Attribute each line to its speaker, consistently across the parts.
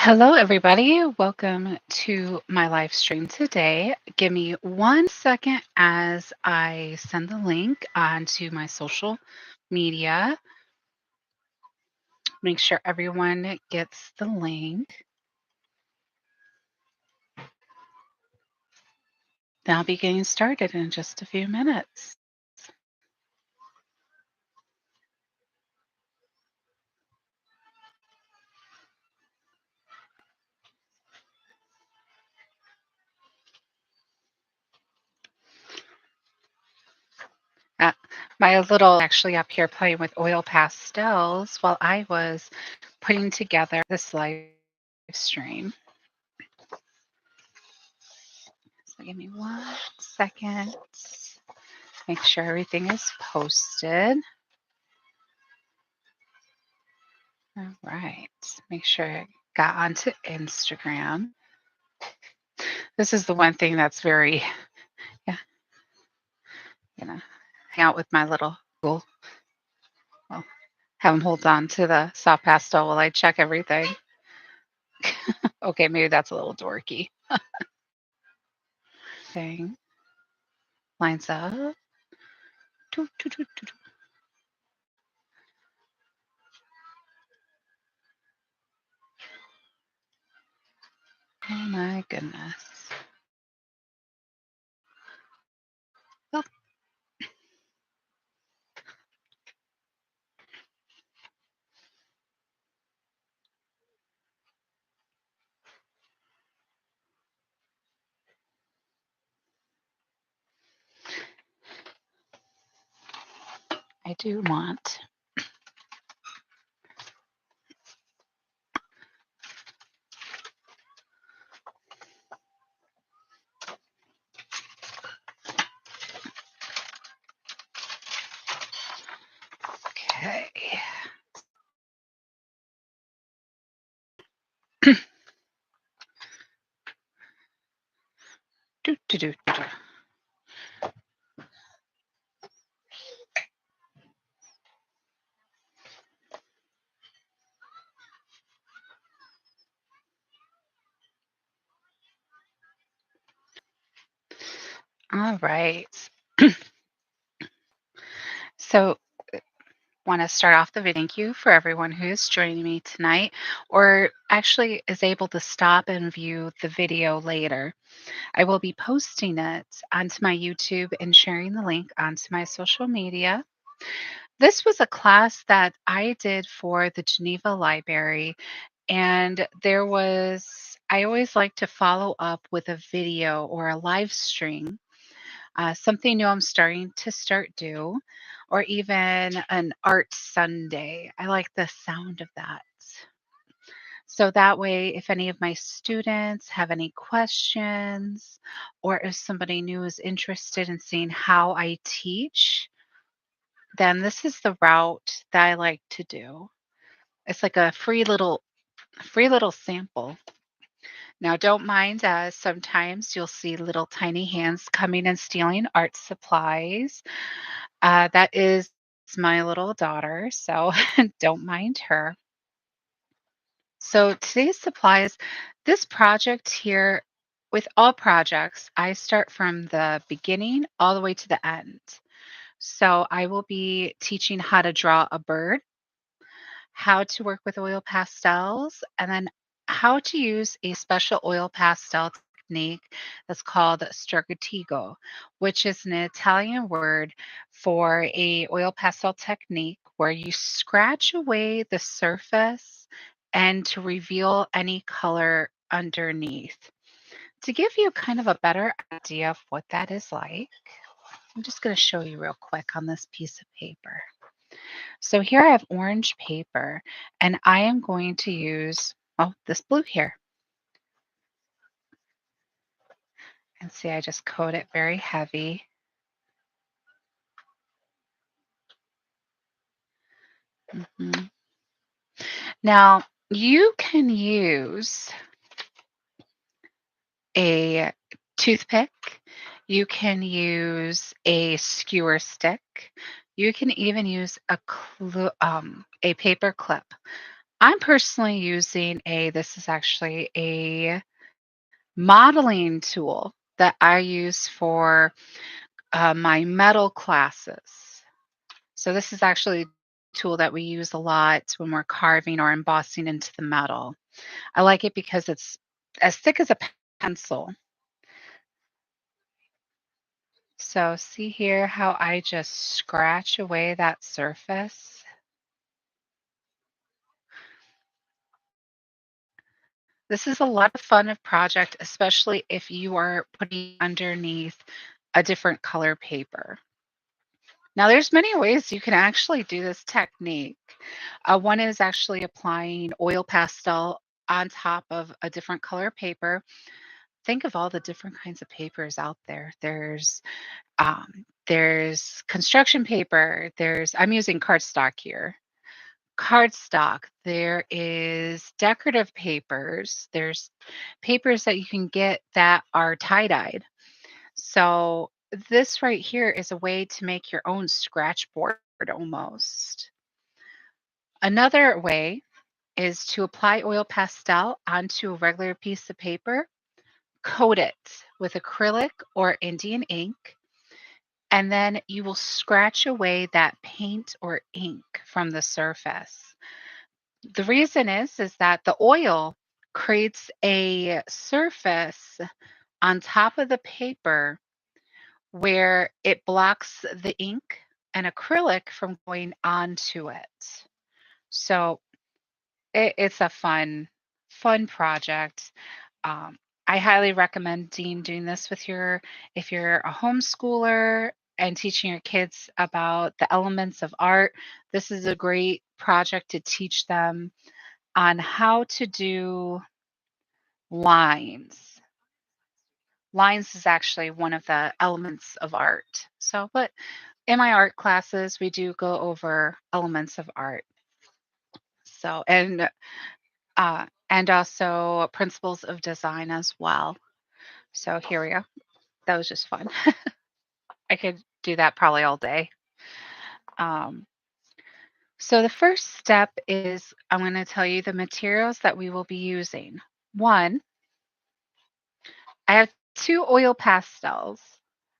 Speaker 1: Hello, everybody. Welcome to my live stream today. Give me 1 second as I send the link onto my social media. Make sure everyone gets the link. Then I'll be getting started in just a few minutes. Uh, my little actually up here playing with oil pastels while I was putting together this live stream. So give me 1 second. Make sure everything is posted. All right. Make sure it got onto Instagram. This is the one thing that's very, yeah, hang out with my little Google. Well, have him hold on to the soft pastel while I check everything. Okay, maybe that's a little dorky. Thing lines up. Doo, doo, doo, doo, doo. Oh my goodness. Well, I do want. Okay. Doo, doo, doo, doo, doo. All right. So want to start off the video. Thank you for everyone who is joining me tonight or actually is able to stop and view the video later. I will be posting it onto my YouTube and sharing the link onto my social media. This was a class that I did for the Geneva Library, and I always like to follow up with a video or a live stream, something new I'm starting to start do, or even an art Sunday. I like the sound of that. So that way, if any of my students have any questions, or if somebody new is interested in seeing how I teach, then this is the route that I like to do. It's like a free little sample. Now, don't mind as sometimes you'll see little tiny hands coming and stealing art supplies. That is my little daughter, so don't mind her. So today's supplies, this project here, with all projects, I start from the beginning all the way to the end. So I will be teaching how to draw a bird, how to work with oil pastels, and then how to use a special oil pastel technique that's called sgraffito, which is an Italian word for a oil pastel technique where you scratch away the surface and to reveal any color underneath. To give you kind of a better idea of what that is like, I'm just going to show you real quick on this piece of paper. So here I have orange paper, and I am going to use, this blue here. And see, I just coat it very heavy. Mhm. Now, you can use a toothpick. You can use a skewer stick. You can even use a paper clip. I'm personally using this is actually a modeling tool that I use for my metal classes. So this is actually a tool that we use a lot when we're carving or embossing into the metal. I like it because it's as thick as a pencil. So see here how I just scratch away that surface? This is a lot of fun of project, especially if you are putting underneath a different color paper. Now, there's many ways you can actually do this technique. One is actually applying oil pastel on top of a different color paper. Think of all the different kinds of papers out there. There's construction paper. I'm using cardstock here. Cardstock. There is decorative papers. There's papers that you can get that are tie dyed. So this right here is a way to make your own scratch board almost. Another way is to apply oil pastel onto a regular piece of paper, coat it with acrylic or Indian ink, and then you will scratch away that paint or ink from the surface. The reason is that the oil creates a surface on top of the paper where it blocks the ink and acrylic from going onto it. So it's a fun project. Um, I highly recommend doing this with if you're a homeschooler and teaching your kids about the elements of art. This is a great project to teach them on how to do lines. Lines is actually one of the elements of art. So, but in my art classes, we do go over elements of art. So, and also principles of design as well. So here we go. That was just fun. I could do that probably all day. Um, so the first step is I'm going to tell you the materials that we will be using. One, I have two oil pastels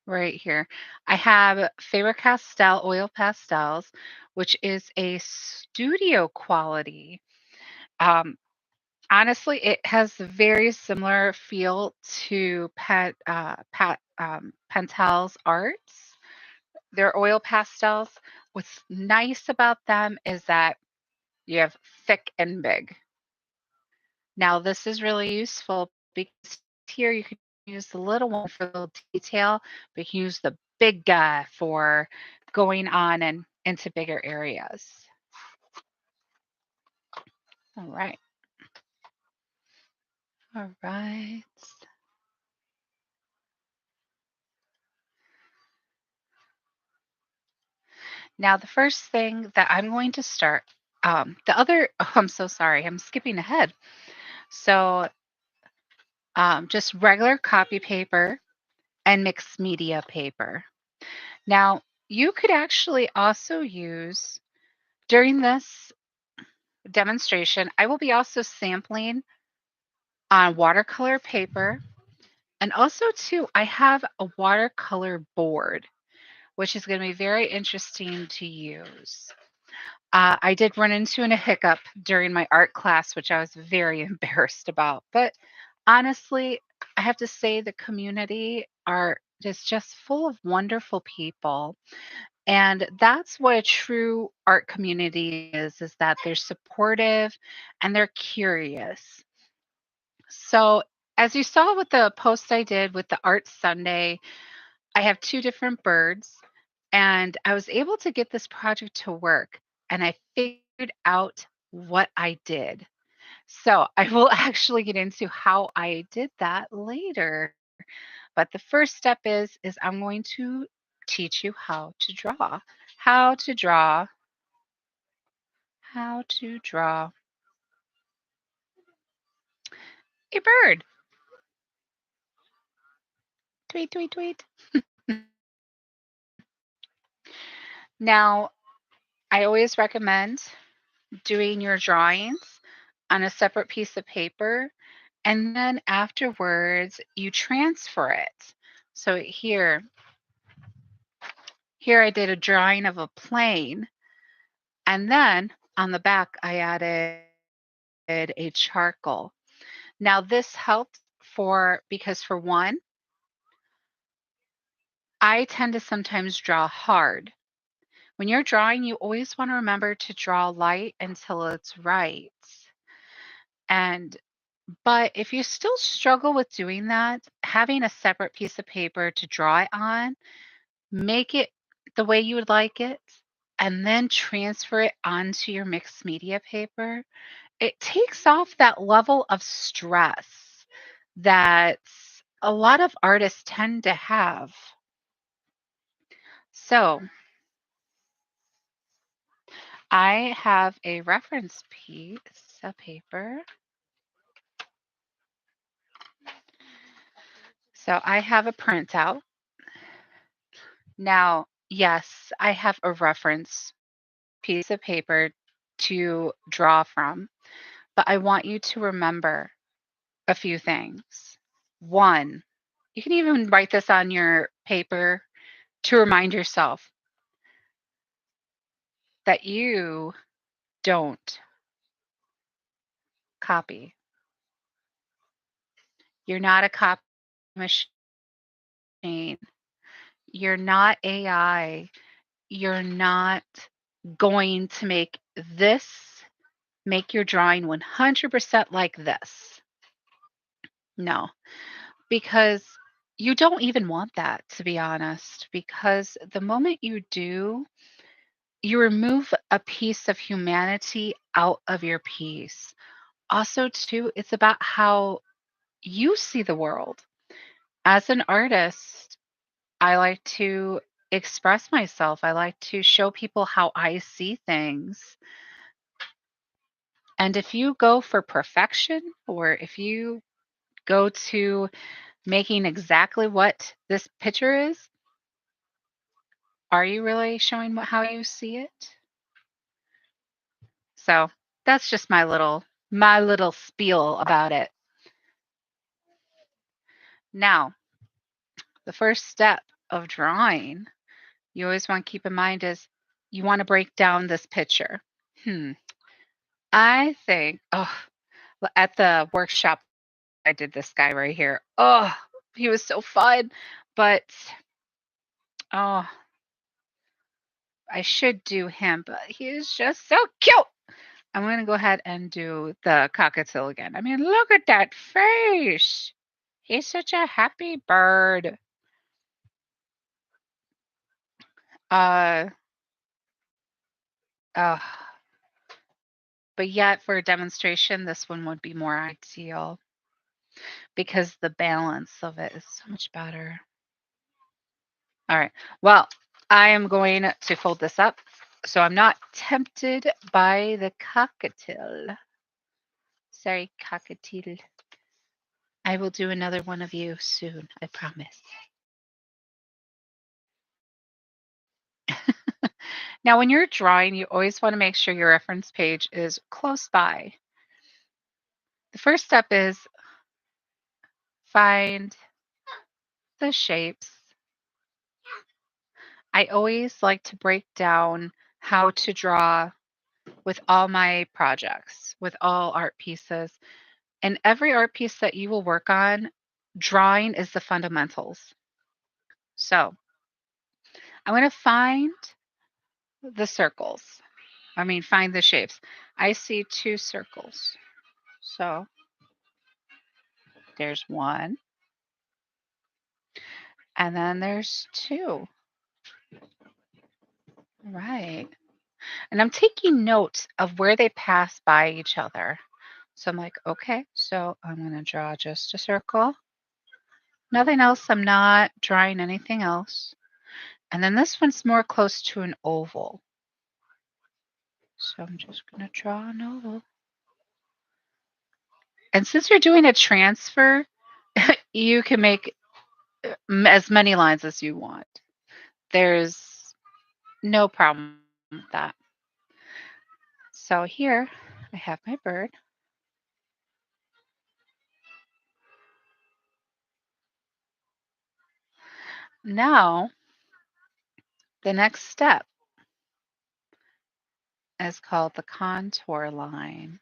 Speaker 1: right here. I have Faber-Castell oil pastels, which is a studio quality. Um, Honestly, it has a very similar feel to Pentel's arts. They're oil pastels. What's nice about them is that you have thick and big. Now, this is really useful because here you can use the little one for little detail, but you can use the big guy for going on and into bigger areas. All right. All right. Now, the first thing that I'm going to start, oh, I'm so sorry, I'm skipping ahead. So, just regular copy paper and mixed media paper. Now, you could actually also use during this demonstration, I will be also sampling on watercolor paper. And also, too, I have a watercolor board, which is going to be very interesting to use. I did run into a hiccup during my art class, which I was very embarrassed about. But honestly, I have to say the community are is just full of wonderful people. And that's what a true art community is that they're supportive and they're curious. So as you saw with the post I did with the Art Sunday, I have two different birds and I was able to get this project to work and I figured out what I did. So I will actually get into how I did that later. But the first step is I'm going to teach you how to draw. How to draw, how to draw a bird. Tweet, tweet, tweet. Now, I always recommend doing your drawings on a separate piece of paper, and then afterwards you transfer it. So here I did a drawing of a plane, and then on the back I added a charcoal. Now this helps because for one, I tend to sometimes draw hard. When you're drawing, you always want to remember to draw light until it's right. And but if you still struggle with doing that, having a separate piece of paper to draw it on, make it the way you would like it, and then transfer it onto your mixed media paper. It takes off that level of stress that a lot of artists tend to have. So I have a reference piece of paper. So I have a printout. Now, yes, I have a reference piece of paper to draw from, but I want you to remember a few things. One, you can even write this on your paper to remind yourself that you don't copy. You're not a copy machine. You're not AI. You're not going to make your drawing 100% like this. No, because you don't even want that, to be honest, because the moment you do, you remove a piece of humanity out of your piece. Also, too, it's about how you see the world. As an artist, I like to express myself. I like to show people how I see things. And if you go for perfection, or if you go to making exactly what this picture is, are you really showing how you see it? So that's just my little spiel about it. Now, the first step of drawing, you always want to keep in mind is you want to break down this picture. Hmm. I think, at the workshop, I did this guy right here. Oh, he was so fun. But, oh, I should do him, but he is just so cute. I'm going to go ahead and do the cockatiel again. I mean, look at that face. He's such a happy bird. Uh, uh, but yet, for a demonstration, this one would be more ideal because the balance of it is so much better. All right. Well, I am going to fold this up so I'm not tempted by the cockatiel. Sorry, cockatiel. I will do another one of you soon, I promise. Now, when you're drawing, you always want to make sure your reference page is close by. The first step is find the shapes. I always like to break down how to draw with all my projects, with all art pieces. And every art piece that you will work on, drawing is the fundamentals. So I'm going to find the circles. Find the shapes. I see two circles. So there's one, and then there's two. Right. And I'm taking notes of where they pass by each other. So I'm like, okay, so I'm going to draw just a circle. Nothing else. I'm not drawing anything else. And then this one's more close to an oval. So I'm just going to draw an oval. And since you're doing a transfer, you can make as many lines as you want. There's no problem with that. So here I have my bird. Now, the next step is called the contour line.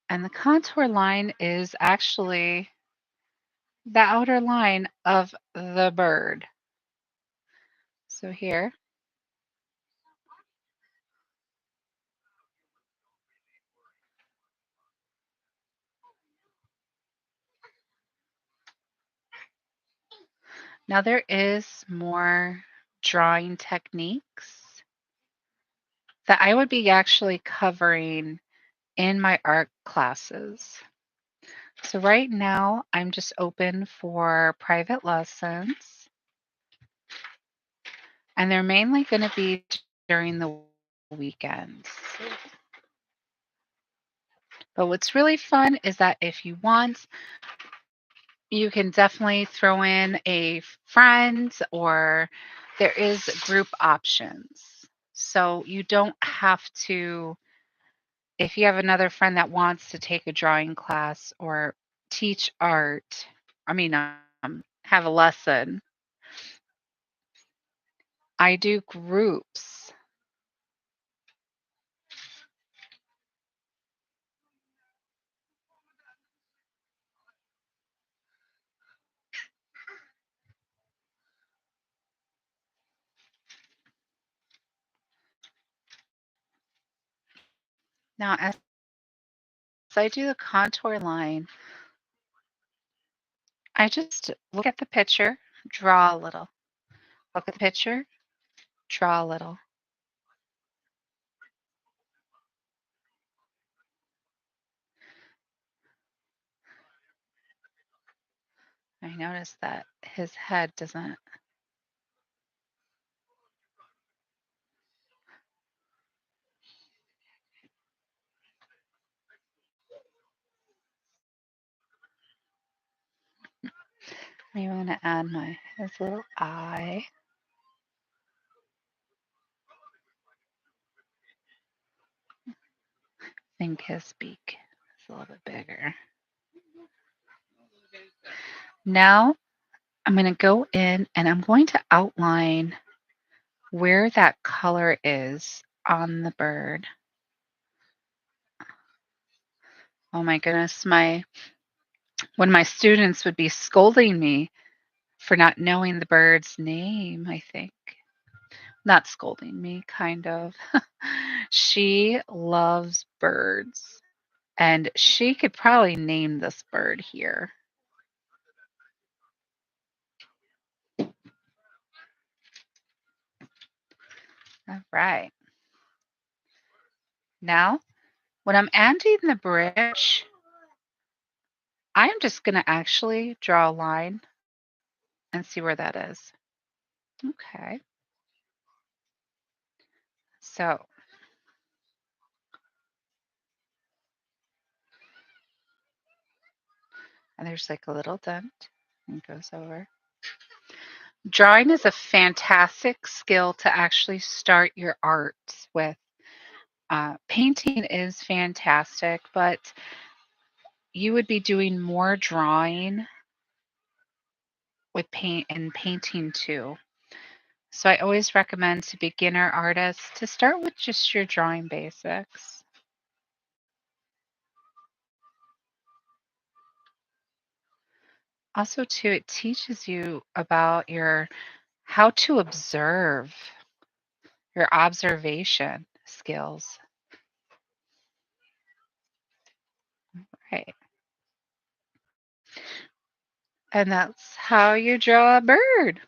Speaker 1: And the contour line is actually the outer line of the bird. So here, now there is more drawing techniques that I would be actually covering in my art classes. So right now, I'm just open for private lessons, and they're mainly going to be during the weekends. But what's really fun is that if you want, you can definitely throw in a friend or there is group options. So you don't have to, if you have another friend that wants to take a drawing class or teach art, have a lesson, I do groups. Now, as I do the contour line, I just look at the picture, draw a little. Look at the picture, draw a little. I notice that his head doesn't. Maybe I'm gonna add his little eye. I think his beak is a little bit bigger. Now I'm gonna go in and I'm going to outline where that color is on the bird. Oh my goodness, when my students would be scolding me for not knowing the bird's name, I think. Not scolding me, kind of. She loves birds, and she could probably name this bird here. All right. Now, when I'm adding the bridge, I'm just going to actually draw a line and see where that is. Okay. So, and there's like a little dent and it goes over. Drawing is a fantastic skill to actually start your arts with. Painting is fantastic, but you would be doing more drawing with paint and painting too. So I always recommend to beginner artists to start with just your drawing basics. Also too, it teaches you about your how to observe, your observation skills. Right. And that's how you draw a bird.